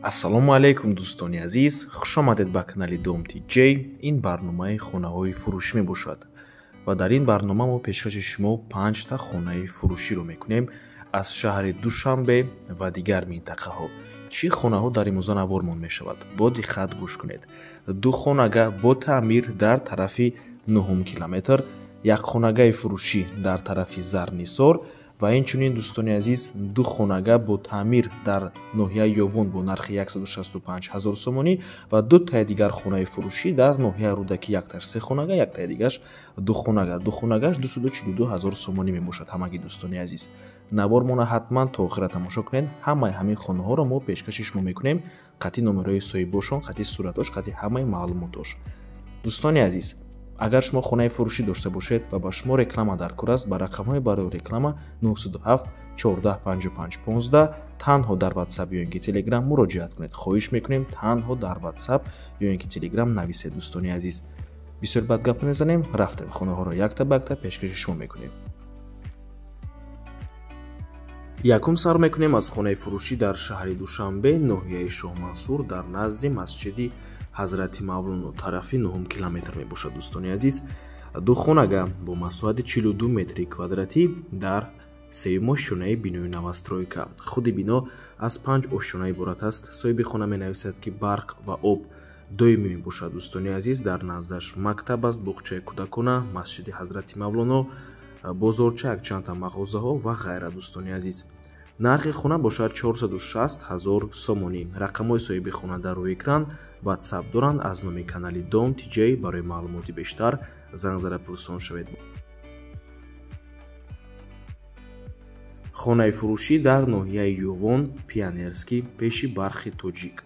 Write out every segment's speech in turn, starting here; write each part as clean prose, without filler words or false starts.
ассалому алайкум дӯстони азиз, хушомадед ба канали Dom TJ. ин барномаи хонаҳои фурӯшӣ мебошад ва дар ин барнома мо пешкаши шумо 5 та хонаи фурӯширо мекунем аз шаҳри Душанбе ва дигар минтақаҳо. чӣ хонаҳо дар имрӯза навормон мешавад? бо диққат гӯш кунед. 2 хонага бо таъмир дар тарафи 9 километр, 1 хонагаи фурӯшӣ дар тарафи Зарнисор ва инчунин дӯстони азиз 2 хонага бо таъмир дар ноҳияи Ёвон бо нархи 165 000 сомонӣ ва 2 таи дигар хонаи фурӯшӣ дар ноҳияи Рӯдакӣ, якташ 3 хонага, як таи дигараш 2 хонага. 2 хонагаш 242 000 сомонӣ мебошад. ҳамаги дӯстони азиз, навормона ҳатман то охира тамошо кунед. ҳамаи ҳамин хонаҳоро мо пешкаши шумо мекунем. қатъи номерҳои соҳибошон, қатъи суратош, қатъи ҳамаи маълумотош. дӯстони азиз, агар шумо хонаи фурӯшӣ дошта бошед ва ба шумо реклама дар кор аст, ба рақамҳои барои реклама 907 14 55 15 танҳо дар WhatsApp ё ин ки Telegram муроҷиат кунед. хоҳиш мекунем танҳо дар WhatsApp ё ин ки Telegram нависед. дӯстони азиз, бисёр бад гап намезанем, рафтем хонаҳоро якта ба якта пешкаши шумо мекунем. якум сар мекунем аз хонаи фурӯшӣ дар шаҳри Душанбе, ноҳияи Шоҳмансур, дар назди масҷиди ҳазрати Мавлоно, тарафи 9 километр мебошад. дӯстони азиз, 2 хонага бо масоҳати 42 метри квадратӣ дар сеюм ошёнаи бинои новостройка. худи бино аз 5 ошёна иборат аст. соҳиби хона менависад ки барқ ва об доимӣ мебошад. дӯстони азиз, дар наздаш мактаб аст, боғчаи кӯдакона, масҷиди ҳазрати Мавлоно, бозорча, якчандта мағозаҳо ва ғайра. дӯстони азиз, нархи хона бошад 460 000 сомонӣ. рақамҳои соҳиби хона дар рӯи экран. WhatsApp доранд. аз номи канали Dom TJ барои маълумоти бештар занг зада пурсон шавед. хонаи фурӯшӣ дар ноҳияи Ёвон, Пионерский, пеши бархи Тоҷик.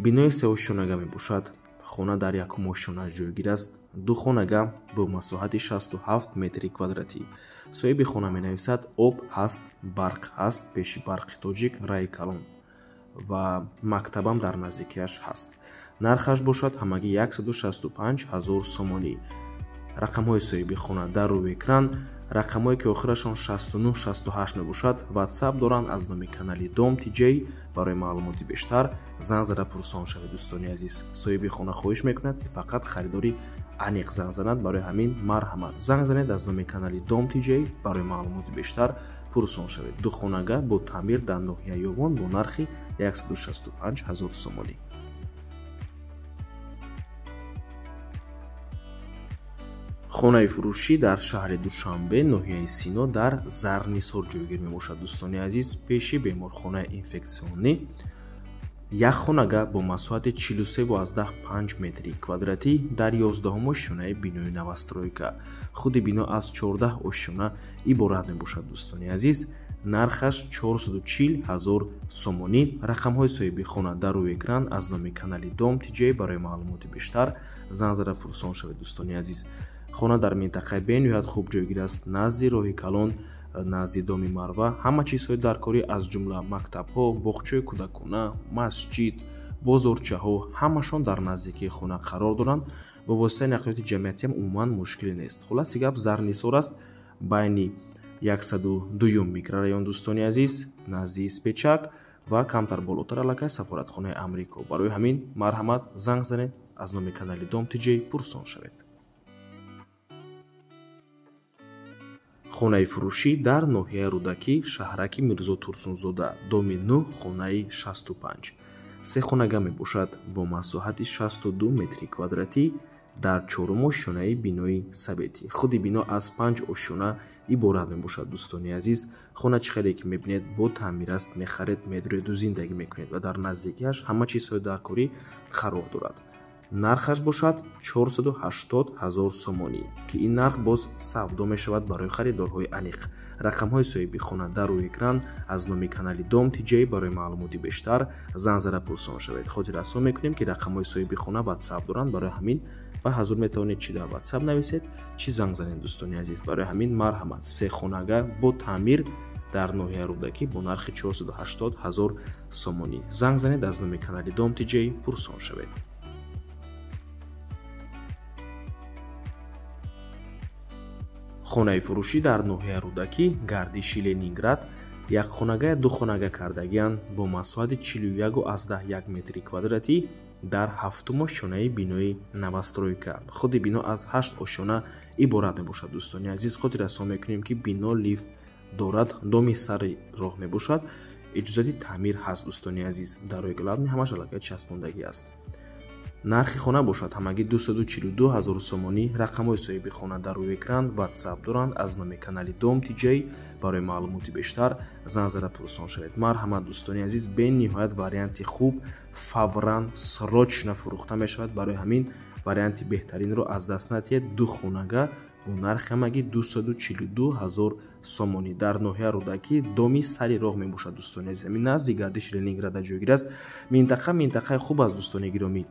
бинои 3 ошёнага мебошад. хона дар якум ошёнаш ҷойгир аст. 2 хонага бо масоҳати 67 метри квадратӣ. соҳиби хона менависад об ҳаст, барқ ҳаст, пеши барқи Тоҷик, раи калон ва мактабам дар наздикиаш ҳаст. нархаш бошад ҳамагӣ 165 000 сомонӣ. рақамҳои соҳиби хона дар рӯи экран. рақамҳое ки охирашон 69-68 мебошад. WhatsApp доранд. аз номи канали Dom TJ барои маълумоти бештар занг зада пурсон шавед. дӯстони азиз, соҳиби хона хоҳиш мекунад ки фақат харидори аниқ занг занад. барои ҳамин марҳамат, занг занед. аз номи канали Dom TJ барои маълумоти бештар пурсон шавед. 2 хонага бо таъмир дар ноҳияи Ёвон бо нархи 165 000 сомонӣ. хонаи фурӯшӣ дар шаҳри Душанбе, ноҳияи Сино, дар Зарнисор ҷойгир мебошад. дӯстони азиз, пеши беморхонаи инфексионӣ. 1 хонага бо масоҳати 43,5 метри квадратӣ дар 11 ошёнаи бинои новостройка. худи бино аз 14 ошёна иборат мебошад. дӯстони азиз, нархаш 440 000 сомонӣ. рақамҳои соҳиби хона дар рӯи экран. аз номи канали Dom TJ барои маълумоти бештар занг зада пурсон шавед. дӯстони азиз, хона дар минтақаи бениҳоят хуб ҷойгир аст. назди роҳи калон, назди доми марва. ҳама чизҳои даркорӣ аз ҷумла мактабҳо, боғчаи кӯдакона, масҷид, бозорчаҳо ҳамашон дар наздикии хона қарор доранд. бо воситаи нақлиёти ҷамъиятиам умуман мушкиле нест. хулоси гап Зарнисор аст, байни 102 микрорайон. дӯстони азиз, назди Спечак ва камтар болотар аллакай сафоратхонаи Амрико. барои ҳамин марҳамат, занг занед. аз номи канали Dom TJ пурсон шавед. хонаи фурӯшӣ дар ноҳияи Рӯдакӣ, шаҳраки Мирзо Турсунзода, доми 9, хонаи 65. 3 хонага мебошад бо масоҳати 62 метри квадратӣ дар 4 ошёнаи бинои Сабетӣ. худи бино аз 5 ошёна иборат мебошад. дӯстони азиз, хона чӣ хеле ки мебинед бо таъмир аст. мехаред, медуреду, зиндагӣ мекунед ва дар наздикиаш ҳама чизҳои даркорӣ қарор дорад. нархаш бошад 480 000 сомонӣ, ки ин нарх боз савдо мешавад барои харидорҳои аниқ. рақамҳои соҳиби хона дар рӯи экран. аз номи канали Dom TJ барои маълумоти бештар занг зада пурсон шавед. хотиррасон мекунем ки рақамҳои соҳиби хона WhatsApp доранд. барои ҳамин ба ҳазур метавонед чӣ дар WhatsApp нависед, чӣ занг занед. дӯстони азиз, барои ҳамин марҳамат. 3 хонага бо таъмир дар ноҳияи Рӯдакӣ бо нархи 480 000 сомонӣ. занг занед. аз номи канали Dom TJ пурсон шавед. хонаи фурӯшӣ дар ноҳияи Рӯдакӣ, гардиши Ленинград, як хонага ду хонага кардагианд бо масоҳати 41.1 метри квадратӣ дар ҳафтум ошонаи бинои новостройка. Худи бино аз 8 ошона иборат мебошад. Дӯстони азиз, хотир расон мекунем ки бино лифт дорад, доми сари роҳ мебошад. иҷозати таъмир ҳаст. Дӯстони азиз, дарои главни ҳамаш аллакай часпондагӣ аст. нархи хона бошад ҳамагӣ 242 000 сомонӣ. рақамҳои соҳиби хона дар рӯи экран ватсап доранд. аз номи канали Дом TJ барои маълумоти бештар занзара пурсон шавед. марҳамат дӯстони азиз, бениҳоят варианти хуб фавран срочно фурӯхта мешавад. барои ҳамин варианти беҳтаринро аз даст надиҳед. ду хонага бо нархи ҳамагӣ 242 000 сомонӣ дар ноҳияи Рӯдакӣ, доми сари роҳ мебошад. дӯстони азиз, назди гардиши Ленинграда ҷойгир аст. минтақаи хуб аст. дӯстони гиромӣ,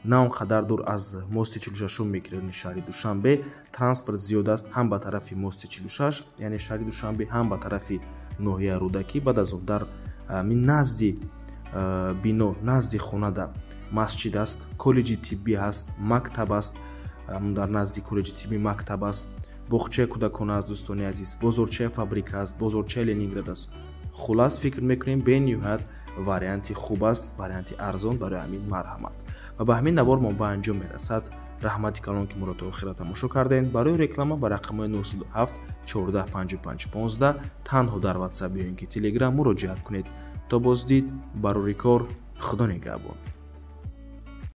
на он қадар дур аз мости 46 микрорайони шаҳри Душанбе. транспорт зиёд аст, ҳам ба тарафи мости 46, яъне шаҳри Душанбе, ҳам ба тарафи ноҳияи Рӯдакӣ. баъд аз он дар назди бино, назди хонада масҷид аст, коллеҷи тиббӣ аст, мактаб аст. дар назди коллеҷи тиббӣ мактаб аст, боғчаи кӯдакона аст. дӯстони азиз, бозорчаи фабрика аст, бозорчаи Ленинград аст. хулас фикр мекунем бениҳоят варианти хуб аст, варианти арзон. барои ҳамин марҳамат ва ба ҳамин навор мо ба анҷом мерасад. раҳмати калон ки моро то охира тамошо кардем. барои реклама ба рақамҳои 907 14 55 15 танҳо дар ватсап ё ин ки телеграм муроҷиат кунед. то боздид, барори кор, худо нигаҳбон.